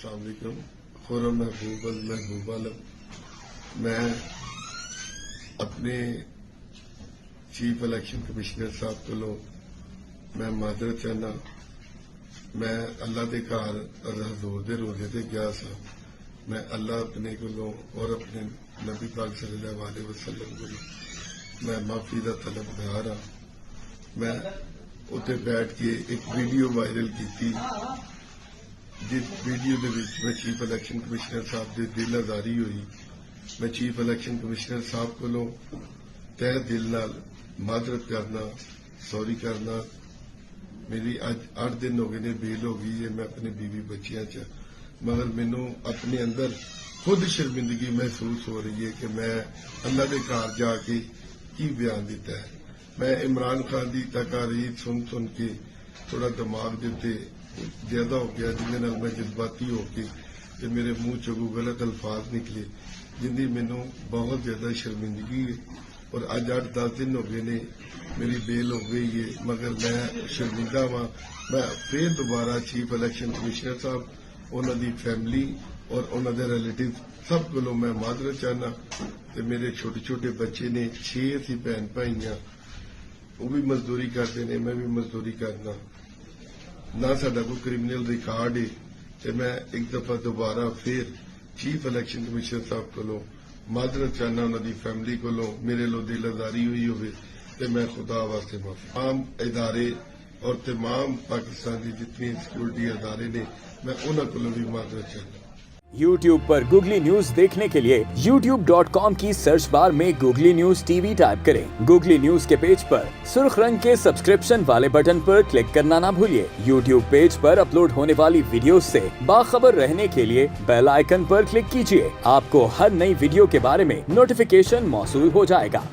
अस्सलाम वालेकुम। खुरम महबूब अल महबूब आलम। मैं अपने चीफ इलेक्शन कमिश्नर साहब को मैं माजरत चाहना। मैं अल्लाह के घर हजूर के रोजे से गया सा। मैं अल्लाह अपने को और अपने नबी पाक सल्लल्लाहु अलैहि वसल्लम को मैं माफी का तलबगार हाँ। मैं उत्ते बैठ के एक वीडियो वायरल की, जिस वीडियो के मैं चीफ इलेक्शन कमिश्नर साहब की दिल आजारी हुई। मैं चीफ इलेक्शन कमिश्नर साहब को तह दिल नाल माजरत करना, सॉरी करना। मेरी अज 8 दिन हो गए ने, बेल हो गई है मैं अपने बीवी बच्चियां च, मगर मैनू अपने अंदर खुद शर्मिंदगी महसूस हो रही है कि मैं अल्लाह के घर जाके की बयान दिता है। मैं इमरान खान की तकारीर सुन सुन के थोड़ा दिमाग के उत्ते ज्यादा हो गया, जिन्हें नाल मैं जज्बाती होके ते मेरे मुंह चों गलत अल्फाज निकले, जिंदी मैनू बहुत ज्यादा शर्मिंदगी है। और अज 8-10 दिन हो गए ने, मेरी बेल हो गई है, मगर मैं शर्मिंदा वा। मैं फिर दोबारा चीफ इलेक्शन कमिश्नर साहब, उन्होंने फैमिली और उन्होंने रिलेटिव सब को मैं माजरत चाहना। ते मेरे छोटे छोटे बच्चे ने, 6 असी भैन भाई हाँ, वो भी मजदूरी करते ने, मैं भी मजदूरी करना ना। साडा कोई क्रिमिनल रिकॉर्ड है। ते मैं एक दफा दोबारा फिर चीफ इलेक्शन कमिश्नर साहब को माजरत चाहना, उन्होंने फैमिली को मेरे लो दिल आजारी हुई हो। मैं खुदा वास्ते माफी। तमाम इदारे और तमाम पाकिस्तान की जितनी सिक्योरिटी इदारे ने, मैं उन्होंने भी माजरत चाहना। YouTube पर गूगली न्यूज देखने के लिए youtube.com की सर्च बार में गूगली न्यूज टीवी टाइप करें। गूगली न्यूज के पेज पर सुर्ख रंग के सब्सक्रिप्शन वाले बटन पर क्लिक करना ना भूलिए। YouTube पेज पर अपलोड होने वाली वीडियोस से बाखबर रहने के लिए बेल आइकन पर क्लिक कीजिए। आपको हर नई वीडियो के बारे में नोटिफिकेशन मौसूल हो जाएगा।